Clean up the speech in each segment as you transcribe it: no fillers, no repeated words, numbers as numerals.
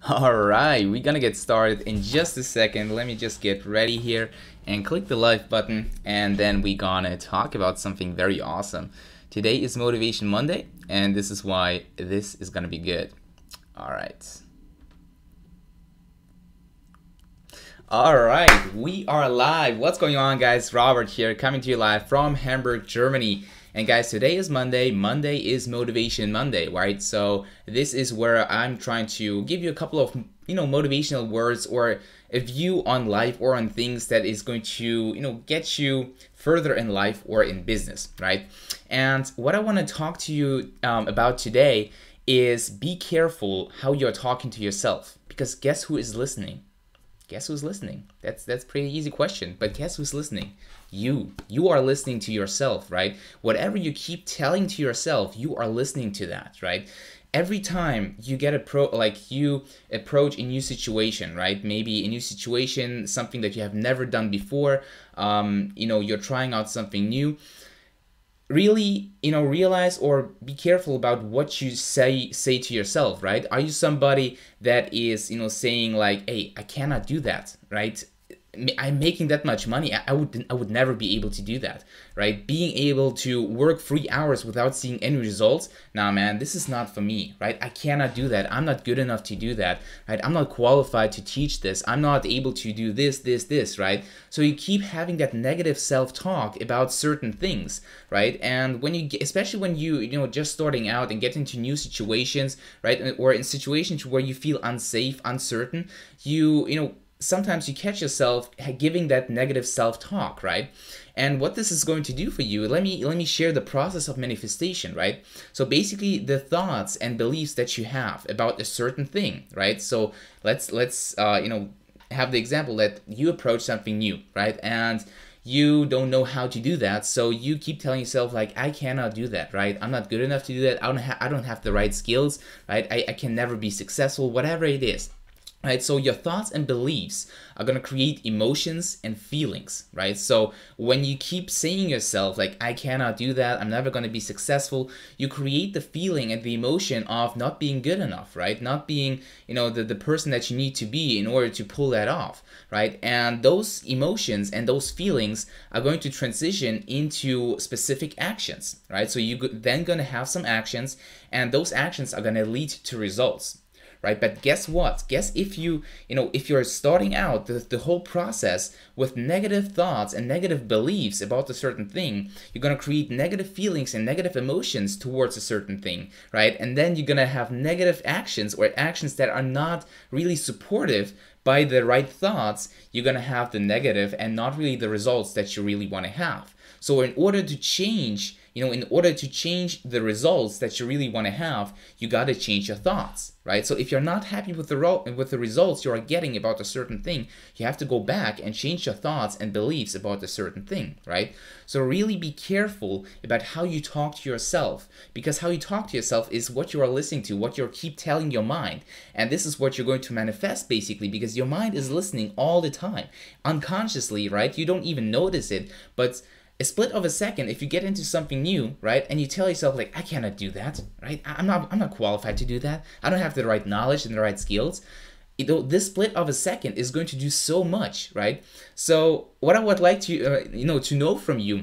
All right, we're gonna get started in just a second. Let me just get ready here and click the like button, and then we gonna talk about something very awesome. Today is Motivation Monday, and this is why this is gonna be good. All right. All right, we are live. What's going on, guys? Robert here, coming to you live from Hamburg, Germany. And guys, today is Monday. Monday is Motivation Monday, right? So this is where I'm trying to give you a couple of, motivational words or a view on life or on things that is going to, get you further in life or in business, right? And what I want to talk to you about today is be careful how you're talking to yourself, because guess who is listening? Guess who's listening? That's pretty easy question, but guess who's listening? You are listening to yourself, right? Whatever you keep telling to yourself, you are listening to that, right? Every time you get you approach a new situation, right? Maybe a new situation, something that you have never done before. You're trying out something new. Really, realize or be careful about what you say to yourself, right? Are you somebody that is, saying like, hey, I cannot do that, right? I'm making that much money. I would never be able to do that, right? Being able to work 3 hours without seeing any results. Nah, man, this is not for me, right? I cannot do that. I'm not good enough to do that, right? I'm not qualified to teach this. I'm not able to do this, right? So you keep having that negative self-talk about certain things, right? And when especially when you just starting out and get into new situations, right? Or in situations where you feel unsafe, uncertain, sometimes you catch yourself giving that negative self-talk, right? And what this is going to do for you, let me share the process of manifestation, right? So basically the thoughts and beliefs that you have about a certain thing, right? So let's have the example that you approach something new, right? And you don't know how to do that, so you keep telling yourself like, I cannot do that, right? I'm not good enough to do that. I don't have the right skills, right? I can never be successful, whatever it is. Right, so your thoughts and beliefs are going to create emotions and feelings, right? So when you keep saying yourself like, I cannot do that, I'm never going to be successful, you create the feeling and the emotion of not being good enough, right? Not being, the person that you need to be in order to pull that off, right? And those emotions and those feelings are going to transition into specific actions, right? So you then going to have some actions, and those actions are going to lead to results. Right, but guess what? Guess if if you're starting out the whole process with negative thoughts and negative beliefs about a certain thing, you're gonna create negative feelings and negative emotions towards a certain thing, right? And then you're gonna have negative actions or actions that are not really supportive by the right thoughts. You're gonna have the negative and not really the results that you really want to have. So in order to change the results that you really want to have, you got to change your thoughts, right? So if you're not happy with the results you are getting about a certain thing, you have to go back and change your thoughts and beliefs about a certain thing, right? So really be careful about how you talk to yourself, because how you talk to yourself is what you are listening to, what you keep telling your mind. And this is what you're going to manifest basically, because your mind is listening all the time, unconsciously, right? You don't even notice it, but a split of a second, if you get into something new, right, and you tell yourself like, I cannot do that, right? I'm not qualified to do that. I don't have the right knowledge and the right skills. This split of a second is going to do so much, right? So what I would like to to know from you,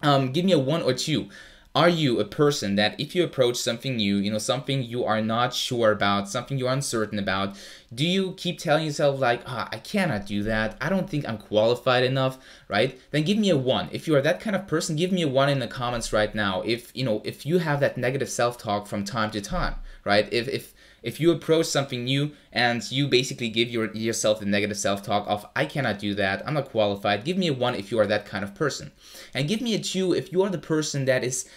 give me a 1 or 2. Are you a person that if you approach something new, something you are not sure about, something you're uncertain about, do you keep telling yourself like, I cannot do that, I don't think I'm qualified enough, right? Then give me a 1. If you are that kind of person, give me a 1 in the comments right now. If you have that negative self-talk from time to time, right? If you approach something new and you basically give yourself the negative self-talk of, I cannot do that, I'm not qualified, give me a 1 if you are that kind of person. And give me a 2 if you are the person that is,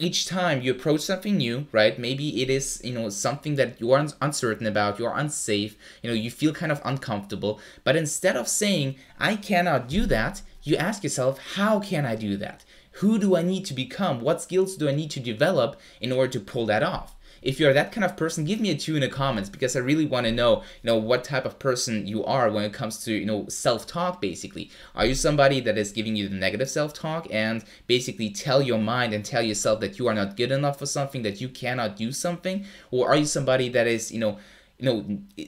each time you approach something new, right? Maybe it is, something that you are uncertain about, you are unsafe, you feel kind of uncomfortable. But instead of saying, I cannot do that, you ask yourself, how can I do that? Who do I need to become? What skills do I need to develop in order to pull that off? If you're that kind of person, give me a 2 in the comments, because I really want to know, what type of person you are when it comes to, self-talk basically. Are you somebody that is giving you the negative self-talk and basically tell your mind and tell yourself that you are not good enough for something, that you cannot do something? Or are you somebody that is,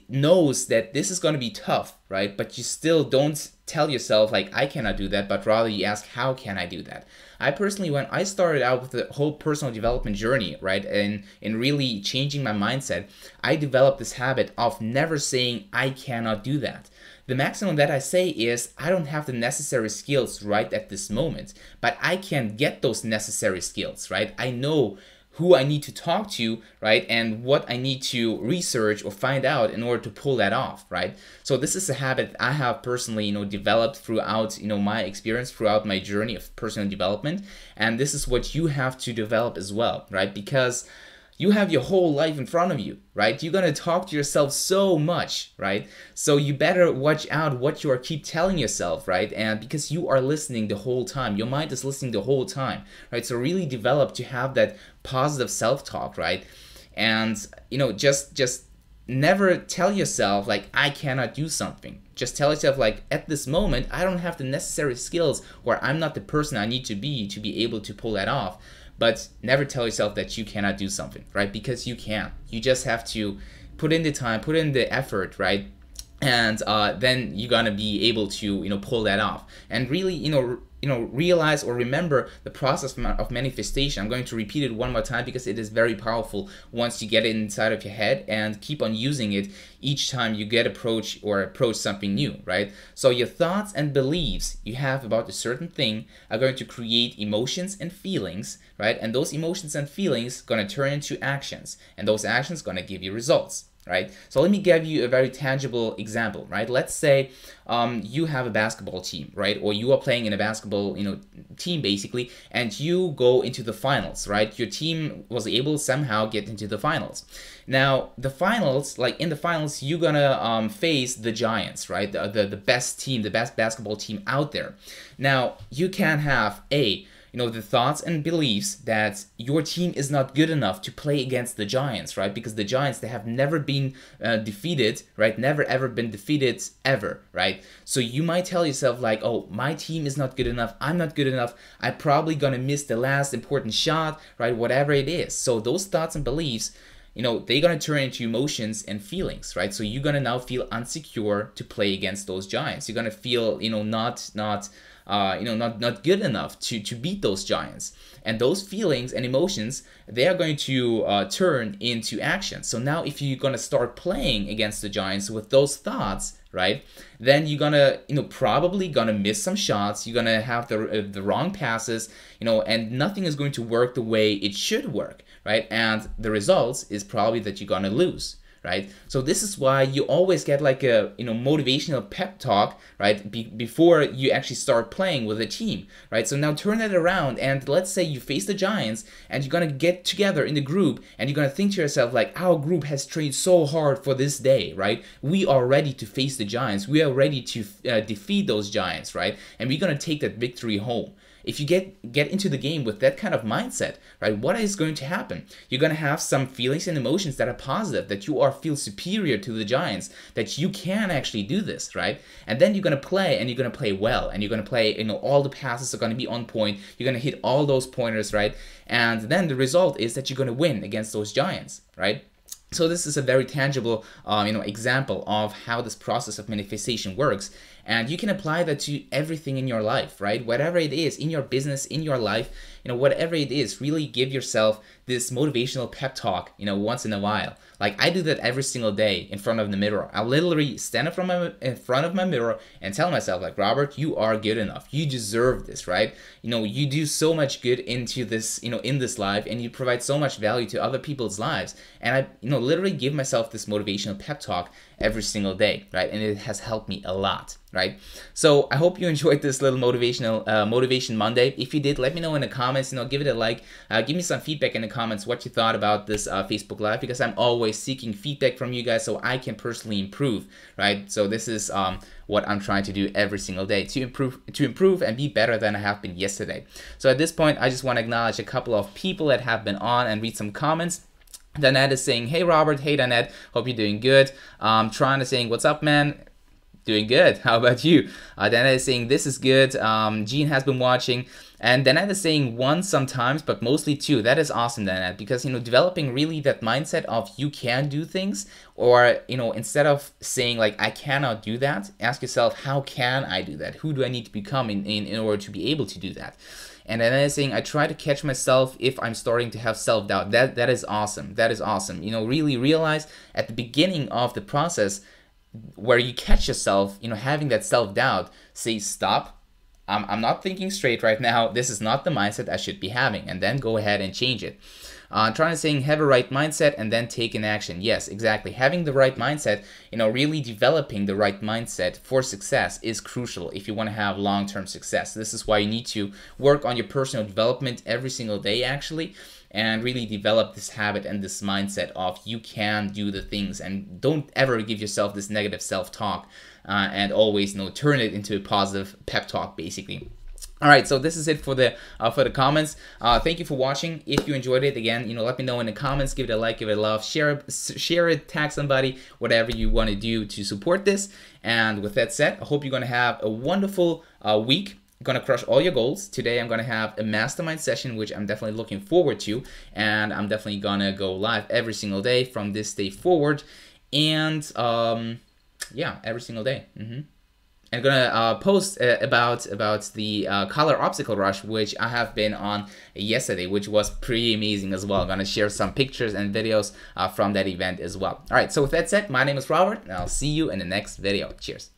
knows that this is going to be tough, right? But you still don't tell yourself like, I cannot do that, but rather you ask, how can I do that? I personally, when I started out with the whole personal development journey, right, and in really changing my mindset, I developed this habit of never saying I cannot do that. The maximum that I say is I don't have the necessary skills right at this moment, but I can get those necessary skills, right? I know who I need to talk to, right, and what I need to research or find out in order to pull that off, right? So this is a habit I have personally, developed throughout, my experience, throughout my journey of personal development, and this is what you have to develop as well, right? Because you have your whole life in front of you, right? You're gonna talk to yourself so much, right? So you better watch out what you are keep telling yourself, right? And because you are listening the whole time, your mind is listening the whole time, right? So really develop to have that positive self-talk, right? And just never tell yourself like, I cannot do something. Just tell yourself like, at this moment, I don't have the necessary skills, or I'm not the person I need to be able to pull that off. But never tell yourself that you cannot do something, right? Because you can. You just have to put in the time, put in the effort, right? And then you're gonna be able to, pull that off. And really, realize or remember the process of manifestation. I'm going to repeat it one more time because it is very powerful once you get it inside of your head, and keep on using it each time you get approach something new, right? So your thoughts and beliefs you have about a certain thing are going to create emotions and feelings, right? And those emotions and feelings going to turn into actions, and those actions going to give you results, right? So let me give you a very tangible example, right? Let's say you have a basketball team, right? Or you are playing in a basketball, team basically, and you go into the finals, right? Your team was able to somehow get into the finals. Now, the finals, like in the finals, you're gonna face the Giants, right? The best team, the best basketball team out there. Now, you can have the thoughts and beliefs that your team is not good enough to play against the Giants, right? Because the Giants, they have never been defeated, right? Never ever been defeated ever, right? So you might tell yourself like, oh, my team is not good enough, I'm not good enough, I'm probably gonna miss the last important shot, right? Whatever it is. So those thoughts and beliefs, they're gonna turn into emotions and feelings, right? So you're gonna now feel insecure to play against those Giants. You're gonna feel, not good enough to beat those Giants. And those feelings and emotions, they are going to turn into action. So now if you're gonna start playing against the Giants with those thoughts, right, then you're gonna probably gonna miss some shots, you're gonna have the wrong passes, and nothing is going to work the way it should work, right? And the results is probably that you're gonna lose, right? So this is why you always get like a motivational pep talk, right, before you actually start playing with a team, right? So now turn that around, and let's say you face the Giants, and you're gonna get together in the group, and you're gonna think to yourself like, our group has trained so hard for this day, right? We are ready to face the Giants, we are ready to defeat those Giants, right? And we're gonna take that victory home. If you get into the game with that kind of mindset, right, what is going to happen? You're going to have some feelings and emotions that are positive, that you feel superior to the Giants, that you can actually do this, right? And then you're going to play, and you're going to play well, and you're going to play, all the passes are going to be on point, you're going to hit all those pointers, right? And then the result is that you're going to win against those Giants, right? So this is a very tangible, example of how this process of manifestation works, and you can apply that to everything in your life, right? Whatever it is, in your business, in your life, whatever it is, really give yourself this motivational pep talk, once in a while. Like I do that every single day in front of the mirror. I literally stand in front of my mirror and tell myself like, Robert, you are good enough. You deserve this, right? You do so much good into this, in this life, and you provide so much value to other people's lives. And I, literally give myself this motivational pep talk every single day, right? And it has helped me a lot, right? So I hope you enjoyed this little Motivation Monday. If you did, let me know in the comments, give it a like, give me some feedback in the comments what you thought about this Facebook Live, because I'm always seeking feedback from you guys so I can personally improve, right? So this is what I'm trying to do every single day to improve and be better than I have been yesterday. So at this point, I just want to acknowledge a couple of people that have been on and read some comments. Danette is saying, hey Robert, hey Danette, hope you're doing good. Tron is saying, what's up man? Doing good. How about you? Dana is saying this is good. Jean has been watching. And Danette is saying one sometimes, but mostly two. That is awesome, Danette, because, you know, developing really that mindset of you can do things, or, you know, instead of saying like, I cannot do that, ask yourself, how can I do that? Who do I need to become in order to be able to do that? And then is saying, I try to catch myself if I'm starting to have self-doubt. That is awesome. That is awesome. You know, really realize at the beginning of the process where you catch yourself, you know, having that self-doubt, say, stop. I'm not thinking straight right now. This is not the mindset I should be having. And then go ahead and change it. Trying to saying have a right mindset and then take an action. Yes, exactly. Having the right mindset, you know, really developing the right mindset for success is crucial if you want to have long-term success. This is why you need to work on your personal development every single day, actually, and really develop this habit and this mindset of you can do the things, and don't ever give yourself this negative self-talk, and always, you know, turn it into a positive pep talk, basically. All right, so this is it for the comments. Thank you for watching. If you enjoyed it, again, you know, let me know in the comments. Give it a like, give it a love, share it, tag somebody, whatever you want to do to support this. And with that said, I hope you're going to have a wonderful week. Going to crush all your goals. Today I'm going to have a mastermind session, which I'm definitely looking forward to, and I'm definitely going to go live every single day from this day forward, and yeah, every single day. I'm gonna post about the color obstacle rush, which I have been on yesterday, which was pretty amazing as well. I'm gonna share some pictures and videos from that event as well. All right, so with that said, my name is Robert, and I'll see you in the next video. Cheers.